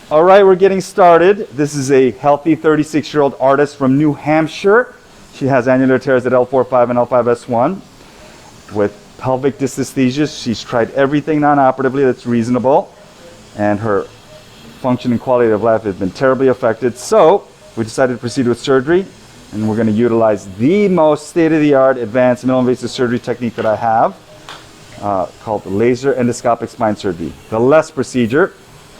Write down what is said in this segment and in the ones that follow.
All right, we're getting started. This is a healthy 36-year-old artist from New Hampshire. She has annular tears at L4-5 and L5-S1 with pelvic dysesthesia. She's tried everything non-operatively that's reasonable, and her function and quality of life has been terribly affected. So we decided to proceed with surgery, and we're going to utilize the most state-of-the-art advanced minimally invasive surgery technique that I have, called laser endoscopic spine surgery, the LES procedure.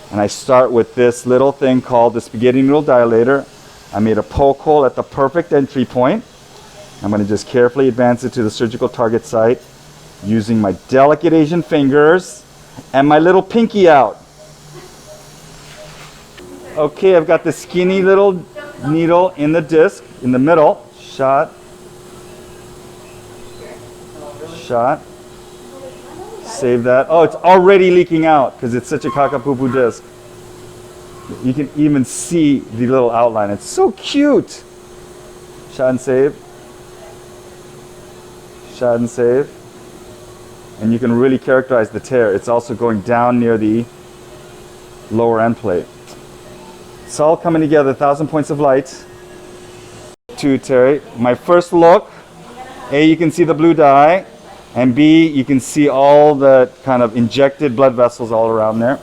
And I start with this little thing called the spaghetti noodle dilator. I made a poke hole at the perfect entry point. I'm going to just carefully advance it to the surgical target site using my delicate Asian fingers and my little pinky out. Okay, I've got the skinny little needle in the disc, in the middle. Shot. Shot. Save that. Oh, it's already leaking out because it's such a cockapoo disc. You can even see the little outline. It's so cute. Shot and save. Shot and save. And you can really characterize the tear. It's also going down near the lower end plate. It's all coming together, 1,000 points of light. Pituitary. My first look, A, you can see the blue dye. And B, you can see all the kind of injected blood vessels all around there.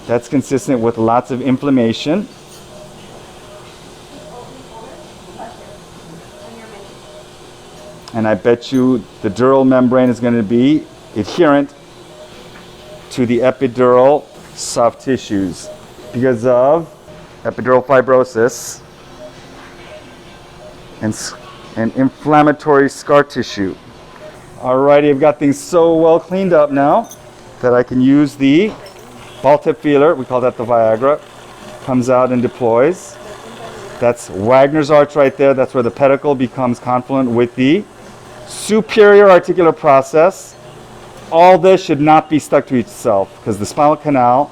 That's consistent with lots of inflammation. And I bet you the dural membrane is going to be adherent to the epidural soft tissues because of epidural fibrosis and inflammatory scar tissue. Alrighty, I've got things so well cleaned up now that I can use the ball tip feeler. We call that the Viagra. Comes out and deploys. That's Wagner's arch right there. That's where the pedicle becomes confluent with the superior articular process. All this should not be stuck to itself because the spinal canal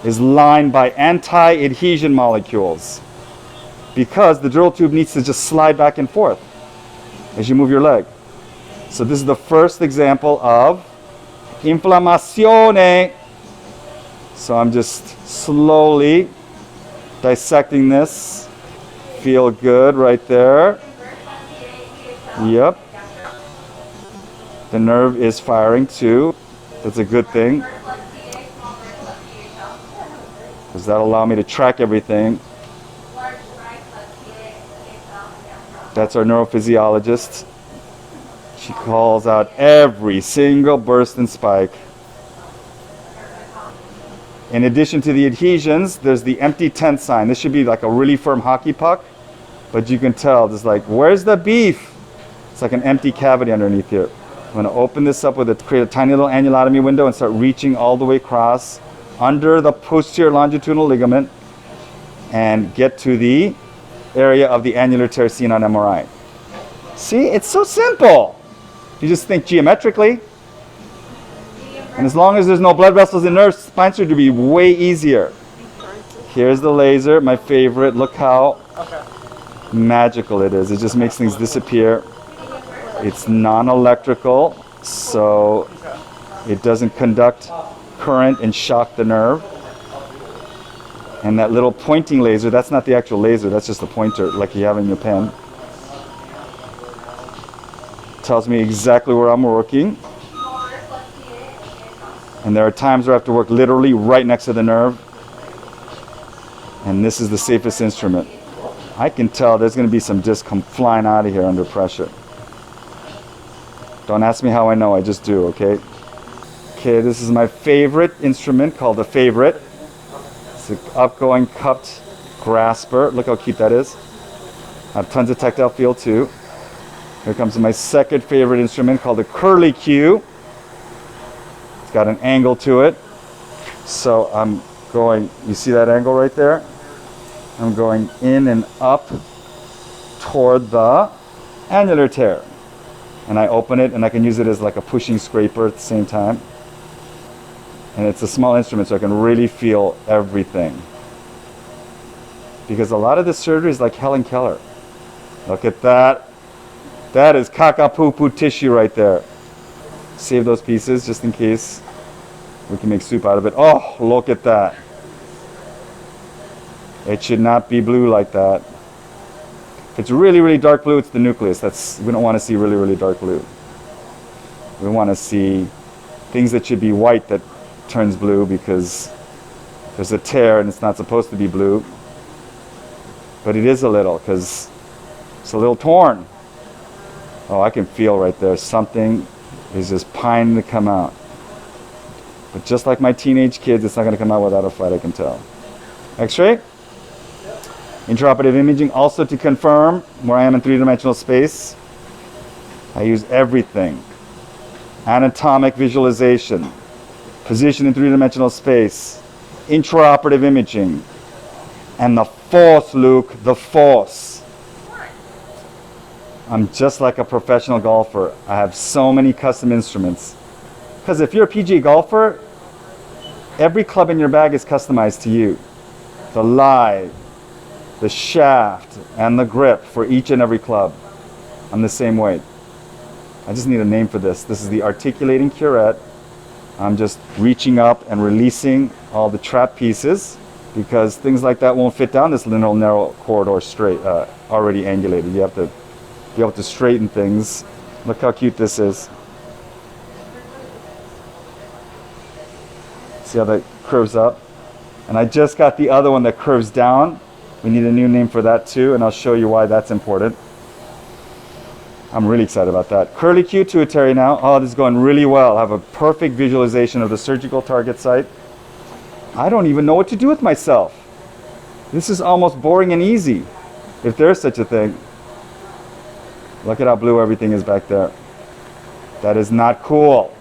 is lined by anti-adhesion molecules because the dural tube needs to just slide back and forth as you move your leg. So this is the first example of inflammazione. So I'm just slowly dissecting this. Feel good right there. Yep. The nerve is firing too. That's a good thing, because that'll allow me to track everything. That's our neurophysiologist. She calls out every single burst and spike. In addition to the adhesions, there's the empty tent sign. This should be like a really firm hockey puck, but you can tell, there's like, where's the beef? It's like an empty cavity underneath here. I'm going to open this up with create a tiny little annulotomy window and start reaching all the way across under the posterior longitudinal ligament and get to the area of the annular tear seen on MRI. See, it's so simple. You just think geometrically. And as long as there's no blood vessels and nerves, spine surgery will be way easier. Here's the laser, my favorite. Look how magical it is. It just makes things disappear. It's non-electrical, so it doesn't conduct current and shock the nerve. And that little pointing laser, that's not the actual laser, that's just a pointer like you have in your pen. Tells me exactly where I'm working. And there are times where I have to work literally right next to the nerve. And this is the safest instrument. I can tell there's going to be some disc come flying out of here under pressure. Don't ask me how I know, I just do, okay? Okay, this is my favorite instrument called the Favorite. It's an upgoing cupped grasper. Look how cute that is. I have tons of tactile feel too. Here comes my second favorite instrument called the Curly Q. It's got an angle to it. So I'm going, you see that angle right there? I'm going in and up toward the annular tear. And I open it and I can use it as like a pushing scraper at the same time. And it's a small instrument so I can really feel everything. Because a lot of this surgery is like Helen Keller. Look at that. That is caca-poo-poo tissue right there. Save those pieces just in case We can make soup out of it. Oh, look at that. It should not be blue like that. If it's really, really dark blue, it's the nucleus. We don't want to see really, really dark blue. We want to see things that should be white that turns blue because there's a tear and it's not supposed to be blue. But it is a little because it's a little torn. Oh, I can feel right there something is just pining to come out. But just like my teenage kids, it's not going to come out without a fight, I can tell. X-ray. Intraoperative imaging, also to confirm where I am in three-dimensional space. I use everything. Anatomic visualization, position in three-dimensional space, intraoperative imaging, and the force, Luke, the force. I'm just like a professional golfer. I have so many custom instruments. Because if you're a PGA golfer, every club in your bag is customized to you. The lie, the shaft, and the grip for each and every club. I'm the same way. I just need a name for this. This is the articulating curette. I'm just reaching up and releasing all the trap pieces because things like that won't fit down this little narrow corridor straight, already angulated. You have to be able to straighten things. Look how cute this is. See how that curves up? And I just got the other one that curves down. We need a new name for that too, and I'll show you why that's important. I'm really excited about that. Curlicue pituitary now. Oh, this is going really well. I have a perfect visualization of the surgical target site. I don't even know what to do with myself. This is almost boring and easy, if there's such a thing. Look at how blue everything is back there. That is not cool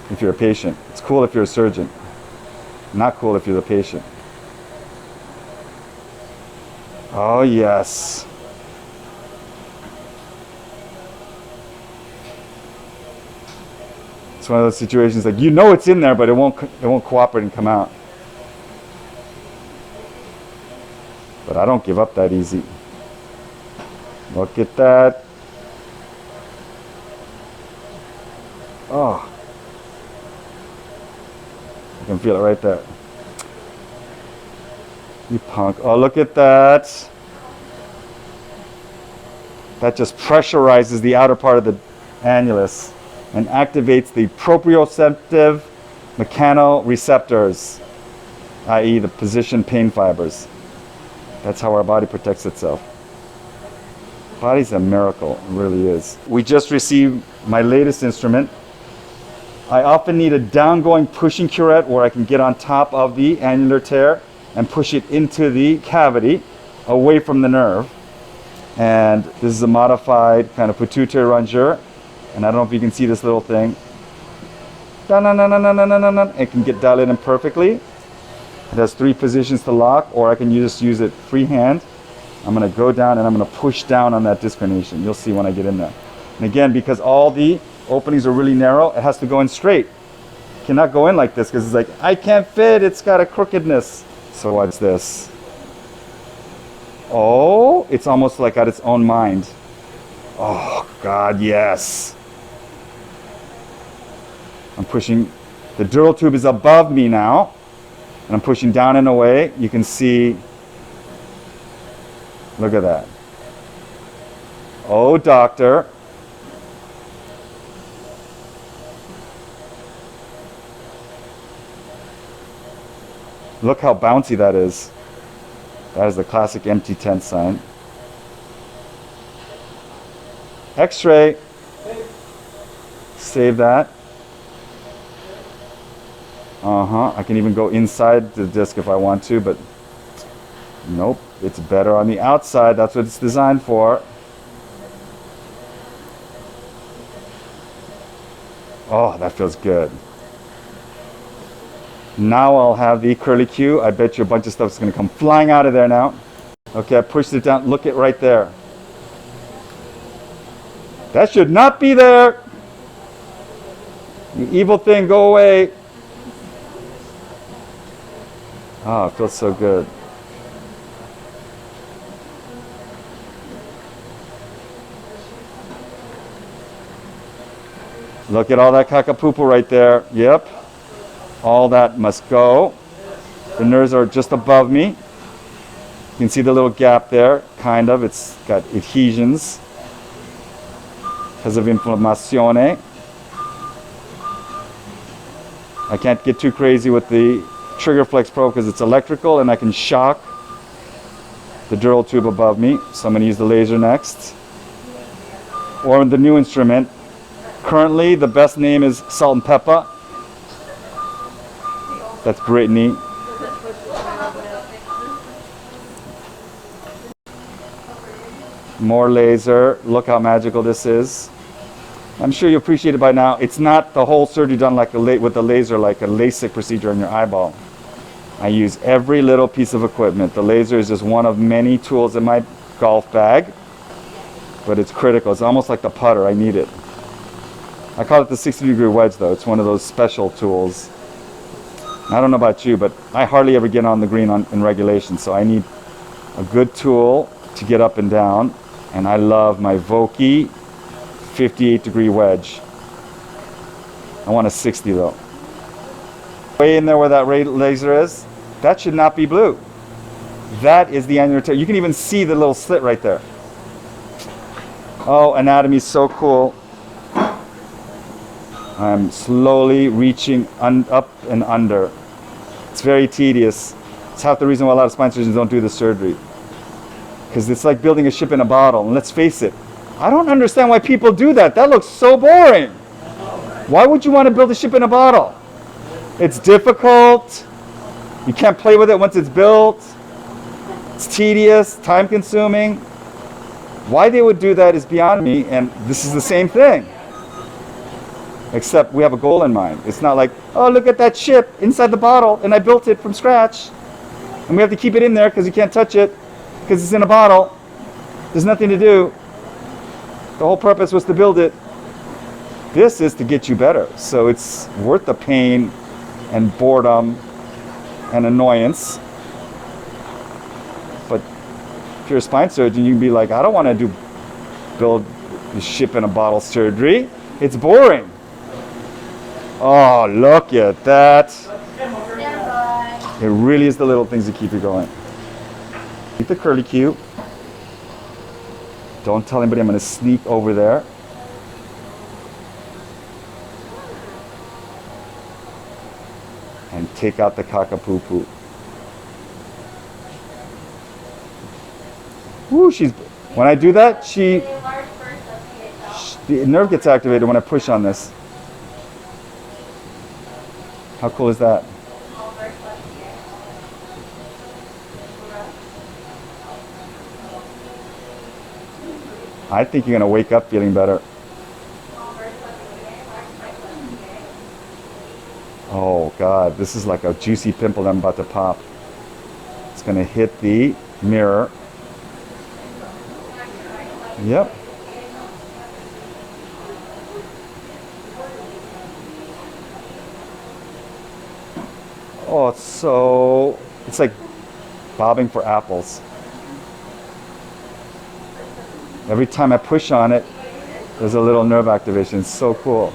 if you're a patient. It's cool if you're a surgeon. Not cool if you're the patient. Oh, yes. It's one of those situations like, you know it's in there, but it won't cooperate and come out. But I don't give up that easy. Look at that. Oh. I can feel it right there. You punk. Oh, look at that. That just pressurizes the outer part of the annulus and activates the proprioceptive mechanoreceptors, i.e. the position pain fibers. That's how our body protects itself. Body's a miracle, it really is. We just received my latest instrument. I often need a downgoing pushing curette where I can get on top of the annular tear and push it into the cavity away from the nerve. And this is a modified kind of pituitary rongeur. And I don't know if you can see this little thing. It can get dialed in perfectly. It has 3 positions to lock, or I can just use it freehand. I'm going to go down and I'm going to push down on that disc herniation. You'll see when I get in there. And again, because all the openings are really narrow, it has to go in straight. It cannot go in like this because it's like, I can't fit, it's got a crookedness. So what's this? Oh, it's almost like got its own mind. Oh, God, yes. I'm pushing, the dural tube is above me now, and I'm pushing down and away. You can see, look at that. Oh, doctor. Look how bouncy that is. That is the classic empty tent sign. X-ray. Save that. I can even go inside the disc if I want to, but nope. It's better on the outside. That's what it's designed for. Oh, that feels good. Now I'll have the curlicue. I bet you a bunch of stuff is going to come flying out of there now. Okay, I pushed it down. Look at right there. That should not be there. You evil thing, go away. Oh, it feels so good. Look at all that kakapupu right there. Yep. All that must go. The nerves are just above me. You can see the little gap there, kind of. It's got adhesions because of inflammazione. I can't get too crazy with the trigger flex probe because it's electrical and I can shock the dural tube above me. So I'm going to use the laser next. Or the new instrument. Currently, the best name is salt and pepper. That's Brittany. More laser. Look how magical this is. I'm sure you appreciate it by now. It's not the whole surgery done like with the laser, like a LASIK procedure on your eyeball. I use every little piece of equipment. The laser is just one of many tools in my golf bag, but it's critical. It's almost like the putter. I need it. I call it the 60-degree wedge, though. It's one of those special tools. I don't know about you, but I hardly ever get on the green in regulation, so I need a good tool to get up and down. And I love my Vokey 58-degree wedge. I want a 60, though. Way in there where that laser is, that should not be blue. That is the annular. You can even see the little slit right there. Oh, anatomy is so cool. I'm slowly reaching up and under. It's very tedious. It's half the reason why a lot of spine surgeons don't do this surgery. Because it's like building a ship in a bottle. And let's face it, I don't understand why people do that. That looks so boring. Why would you want to build a ship in a bottle? It's difficult. You can't play with it once it's built. It's tedious, time consuming. Why they would do that is beyond me, and this is the same thing. Except we have a goal in mind. It's not like, oh, look at that ship inside the bottle, and I built it from scratch. And we have to keep it in there because you can't touch it, because it's in a bottle. There's nothing to do. The whole purpose was to build it. This is to get you better. So it's worth the pain and boredom and annoyance. But if you're a spine surgeon, you can be like, I don't want to build the ship in a bottle surgery. It's boring. Oh, look at that. It really is the little things that keep you going. Keep the curly cue. Don't tell anybody I'm going to sneak over there. And take out the kakapupu. Woo, when I do that, the nerve gets activated when I push on this. How cool is that? I think you're going to wake up feeling better. Oh God, this is like a juicy pimple that I'm about to pop. It's going to hit the mirror. Yep. Oh, it's like bobbing for apples. Every time I push on it, there's a little nerve activation. It's so cool.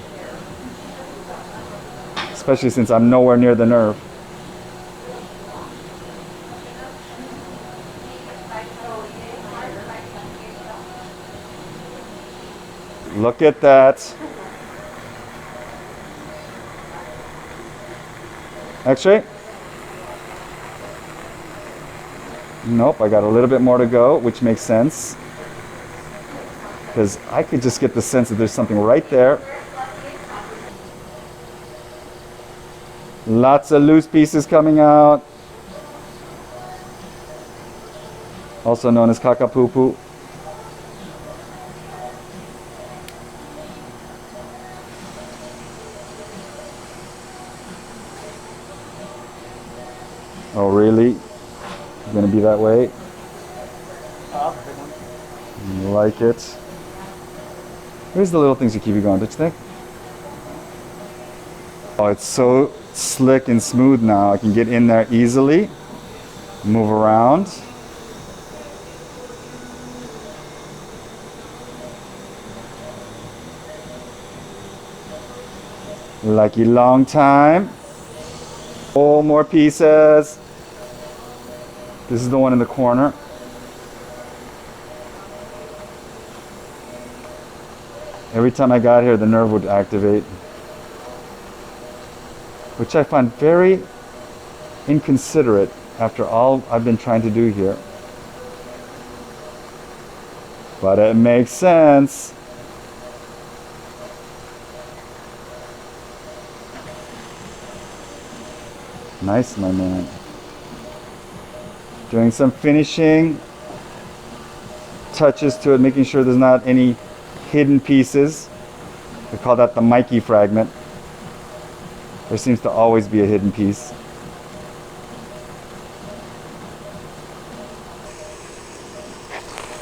Especially since I'm nowhere near the nerve. Look at that. Xray? Nope, I got a little bit more to go, which makes sense. Because I could just get the sense that there's something right there. Lots of loose pieces coming out. Also known as kakapupu. Oh, really? It's gonna be that way? You like it? Here's the little things that keep you going, don't you think? Oh, it's so slick and smooth now. I can get in there easily, move around. Lucky long time. Oh, more pieces. This is the one in the corner. Every time I got here, the nerve would activate, which I find very inconsiderate after all I've been trying to do here. But it makes sense. Nice, my man. Doing some finishing touches to it, making sure there's not any hidden pieces. We call that the Mikey fragment. There seems to always be a hidden piece.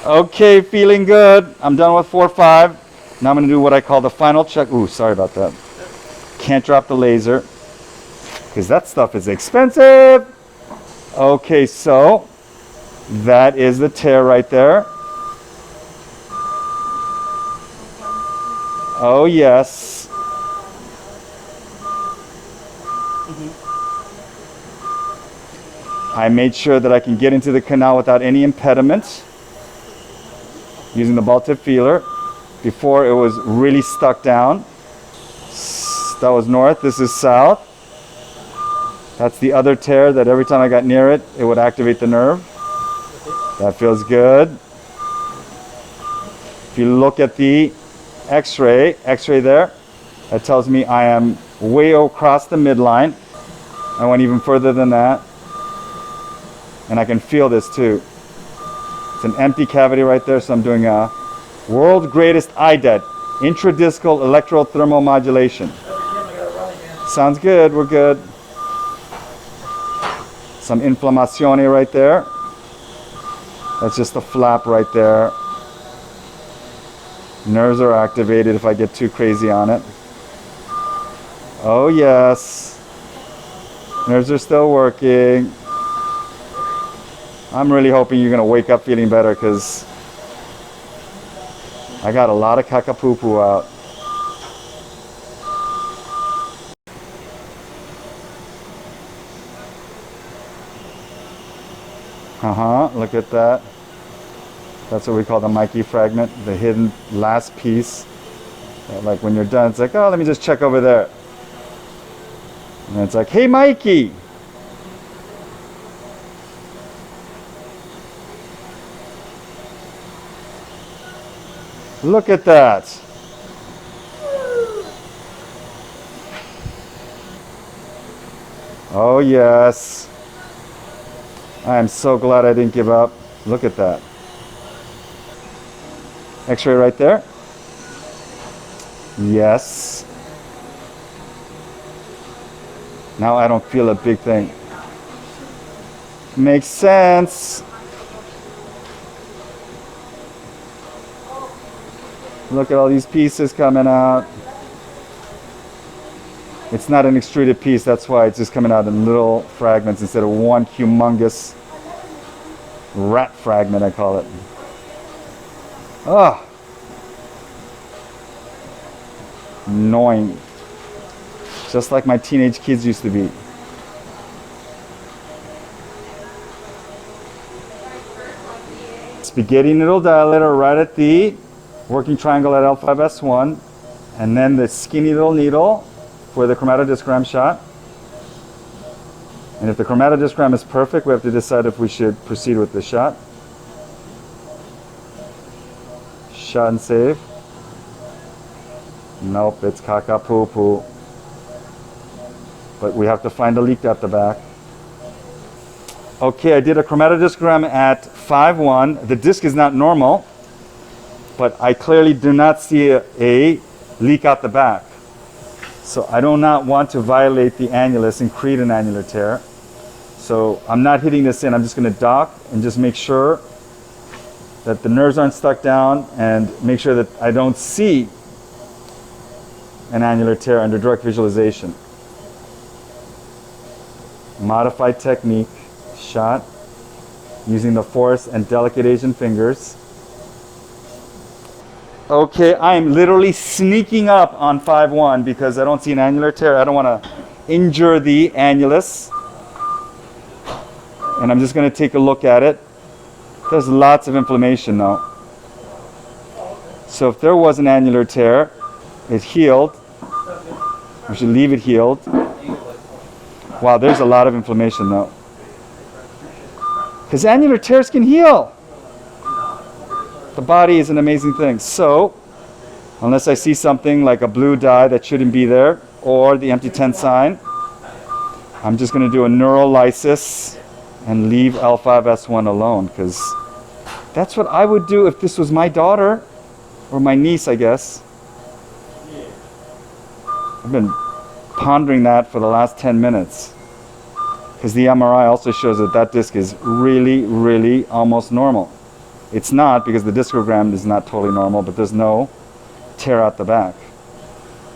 Okay, feeling good. I'm done with 4-5. Now I'm going to do what I call the final check. Ooh, sorry about that. Can't drop the laser because that stuff is expensive. Okay, so that is the tear right there. Oh, yes. I made sure that I can get into the canal without any impediment using the ball tip feeler. Before it was really stuck down. That was north, this is south. That's the other tear that every time I got near it, it would activate the nerve. That feels good. If you look at the X-ray there, that tells me I am way across the midline. I went even further than that. And I can feel this too. It's an empty cavity right there, so I'm doing a world's greatest IDET, intradiscal electrothermomodulation. Sounds good, we're good. Some inflammazione right there. That's just the flap right there. Nerves are activated if I get too crazy on it. Oh yes. Nerves are still working. I'm really hoping you're gonna wake up feeling better because I got a lot of caca-poo-poo out. Look at that. That's what we call the Mikey fragment, the hidden last piece. Like when you're done, it's like, oh, let me just check over there. And it's like, hey, Mikey. Look at that. Oh, yes. I am so glad I didn't give up. Look at that. X-ray right there. Yes. Now I don't feel a big thing. Makes sense. Look at all these pieces coming out. It's not an extruded piece, that's why it's just coming out in little fragments instead of one humongous rat fragment, I call it. Ah, annoying. Just like my teenage kids used to be. Spaghetti needle dilator right at the working triangle at L5S1, and then the skinny little needle for the chromatodiscgram shot. And if the chromatodiscgram is perfect, we have to decide if we should proceed with the shot. Shot and save. Nope, it's caca poo poo. But we have to find a leak at the back. Okay, I did a chromatodiscgram at 5-1. The disc is not normal, but I clearly do not see a leak out the back. So I do not want to violate the annulus and create an annular tear. So I'm not hitting this in. I'm just going to dock and just make sure that the nerves aren't stuck down and make sure that I don't see an annular tear under direct visualization. Modified technique, shot, using the force and delicate Asian fingers. Okay, I am literally sneaking up on 5-1 because I don't see an annular tear. I don't want to injure the annulus. And I'm just going to take a look at it. There's lots of inflammation though. So if there was an annular tear, it healed. We should leave it healed. Wow, there's a lot of inflammation though. Because annular tears can heal. The body is an amazing thing. So, unless I see something like a blue dye that shouldn't be there, or the empty tent sign, I'm just going to do a neurolysis and leave L5S1 alone, because that's what I would do if this was my daughter, or my niece, I guess. I've been pondering that for the last 10 minutes, because the MRI also shows that that disc is really, really almost normal. It's not, because the discogram is not totally normal, but there's no tear out the back.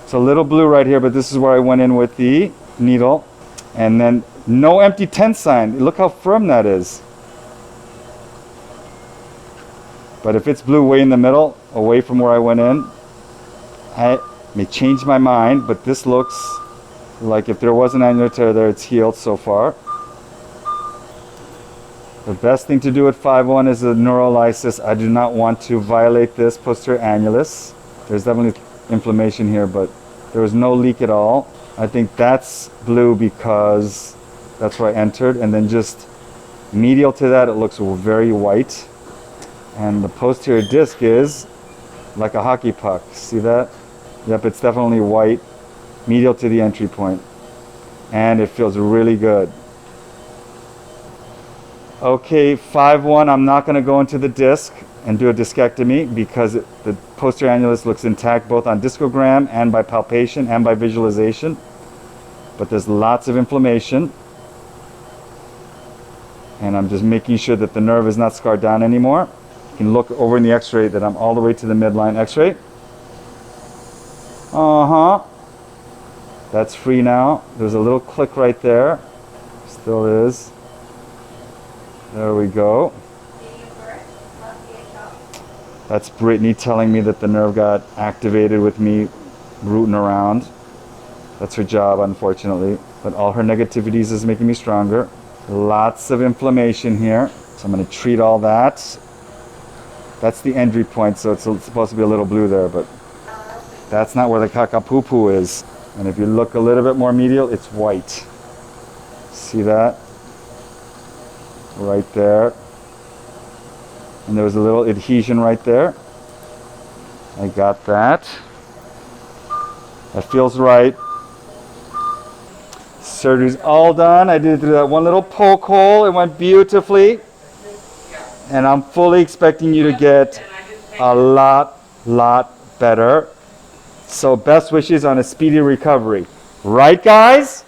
So a little blue right here, but this is where I went in with the needle. And then no empty tent sign. Look how firm that is. But if it's blue way in the middle, away from where I went in, I may change my mind, but this looks like if there was an annular tear there, it's healed so far. The best thing to do at 5-1 is a neurolysis. I do not want to violate this posterior annulus. There's definitely inflammation here, but there was no leak at all. I think that's blue because that's where I entered, and then just medial to that, it looks very white. And the posterior disc is like a hockey puck. See that? Yep, it's definitely white, medial to the entry point. And it feels really good. Okay, 5-1, I'm not going to go into the disc and do a discectomy because the posterior annulus looks intact both on discogram and by palpation and by visualization. But there's lots of inflammation. And I'm just making sure that the nerve is not scarred down anymore. You can look over in the X-ray that I'm all the way to the midline X-ray. That's free now. There's a little click right there. Still is. There we go. That's Brittany telling me that the nerve got activated with me rooting around. That's her job, unfortunately. But all her negativities is making me stronger. Lots of inflammation here. So I'm going to treat all that. That's the entry point, so it's supposed to be a little blue there, but that's not where the kakapupu is. And if you look a little bit more medial, it's white. See that? Right there. And there was a little adhesion right there. I got that. That feels right. Surgery's all done. I did it through that one little poke hole. It went beautifully. And I'm fully expecting you to get a lot better. So best wishes on a speedy recovery. Right, guys?